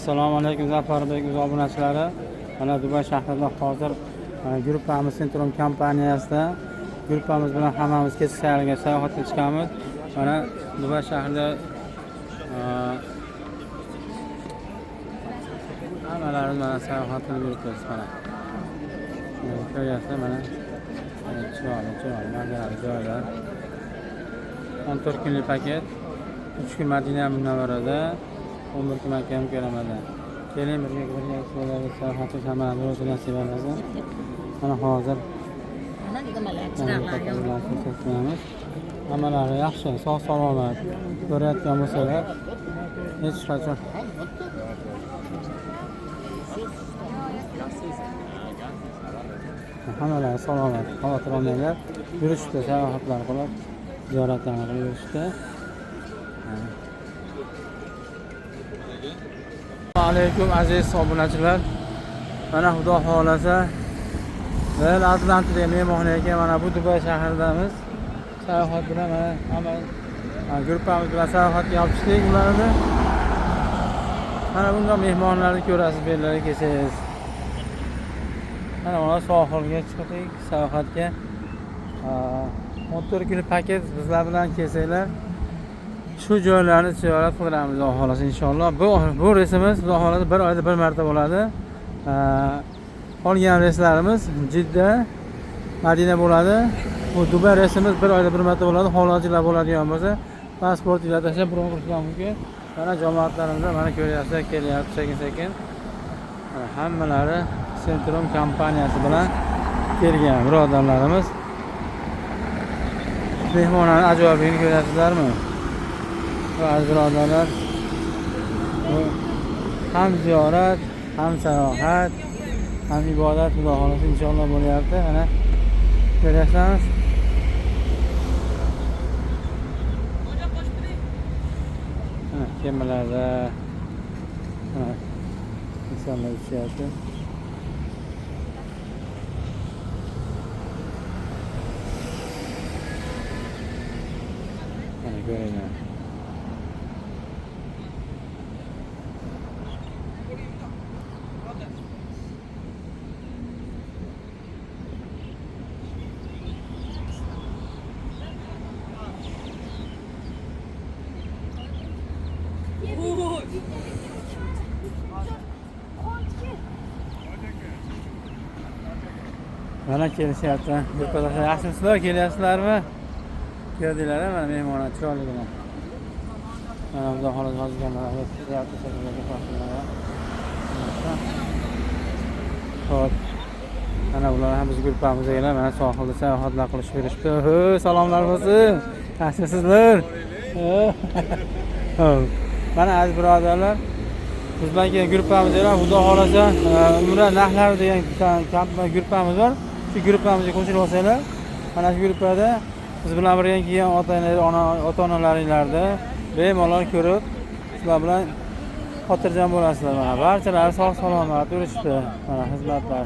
Assalomu alaykum Zafarbek obunachilari. Mana Dubay shahrida hozir gruppamiz Centrum kompaniyasida gruppamiz bilan hammamiz kechki sayrga sayohatga chiqamiz. Mana Dubay shahrida hammalarimiz mana sayohat qilib yuribmiz mana. Ko'ryapsizlar mana chiroyli manzarali joylar. 14 kunlik paket, 3 kun Madina Munavvarada, 11 kun Makka Mukarramada. Keling birga sayohatga samarali o'tib nasib etsin. Mana hozir hammalari yaxshi, sog' salomat ko'rayotgan bo'lsalar, hech qachon hammalari salomat, xavotir olmanglar. Yurishda sayohatlar qilib, ziyoratlarni qilib yurishda. Assalomu alaykum aziz obunachilar. Mana Xudo xolasa Real Atlantika mehmonxonaga mana bu Dubay shahridamiz. Sayohat bilan mana hamma gruppamiz bilan sayohatga olib chiqdik ularni. Mana bunga mehmonlarni ko'rasiz, bellarga kelsangiz. Mana mana sohilga chiqdik sayohatga. 14 kunlik paket bizlar bilan kelsanglar, shu joylarni ziyorat qilamiz Xudo xolasa inshaalloh. Bu reysimiz Xudo xolasa bir oyda bir marta bo'ladi. Qolgan reyslarimiz Jidda, Madina bo'ladi. Bu Dubay reysimiz bir oyda bir marta bo'ladi. Holojilar bo'ladigan bo'lsa, pasportingizga tashlab bron qilishlar mumkin. Mana jamoatlarimiz mana ko'ryapsizlar, kelyapti sekin-sekin. Hammalari Centrum kompaniyasi bilan kelgan birodarlarimiz. Mehmonlarning ajoyibligini ko'ryapsizlarmi? Aziz birodarlar, ham ziyorat, ham sayohat, ham ibodat Xudo xolasa inshaalloh bo'lyapti. Mana ko'ryapsiz. Kemalarda insonlar uchyapti. Mana ko'ringlar. Mana kelishyapti. Yurtdoshlar yaxshimisizlar? Kelyapsizlarmi? Ko'rdinglar mana mehmonlar chiroyligini. Mana Xudo xolasa hozirgalar Xo'p. Mana ular ham biz gruppamizga kelib, mana sohilda sayohatlar qilib yurishdi. Salomlar bo'lsin. Yaxshisizlar? Xo'p. Mana aziz birodarlar, biz bilan kelgan gruppamizga Xudo xolasa Umra narxlari degan gruppamiz bor. Shu gruppamizga qo'shilib olsanglar, mana shu gruppada biz bilan birga kelgan ota-onalaringlarni bemalol ko'rib, sizlar bilan xotirjam bo'lasizlar. Mana barchalari sog' salomat yurishdi. Mana xizmatlar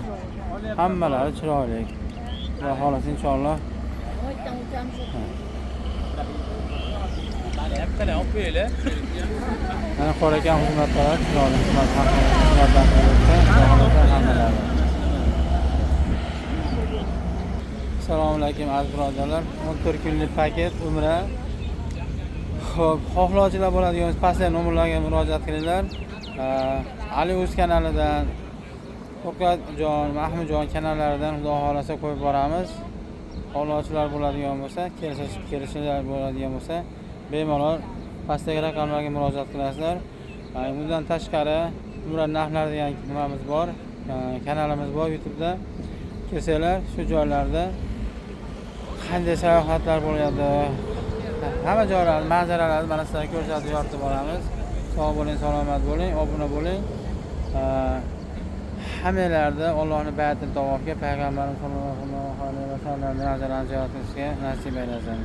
hammalari chiroyli. Xudo xolasa inshaalloh. Mana qo'rakan xizmatlar chiroyli xizmatlar hammalari. Assalomu alaykum aziz birodarlar. 14 kunlik paket Umra. Xo'p, xohlovchilar bo'ladigan pastdagi nomerlarga murojaat qilinglar. Ali Uz kanalidan, To'qatjon, Mahmudjon kanallaridan Xudo xolasa qo'yib boramiz. Xohlovchilar bo'ladigan bo'lsa, kelishlar bo'ladigan bo'lsa, bemalol pastdagi raqamlarga murojaat qilasizlar. Bundan tashqari Umra narxlari degan nimamiz bor, kanalimiz bor YouTube'da. Kelsanglar, shu joylarda qanday sayohatlar bo'lyapti, hamma joylar, manzaralarni mana sizlarga ko'rsatib yoritib boramiz. Sog' bo'ling, salomat bo'ling, obuna bo'ling. Hammalarda Allohning baytini tavofga, payg'ambarimiz sollallohu alayhi vasallamning nazarini ziyorat qilishga nasib aylasin.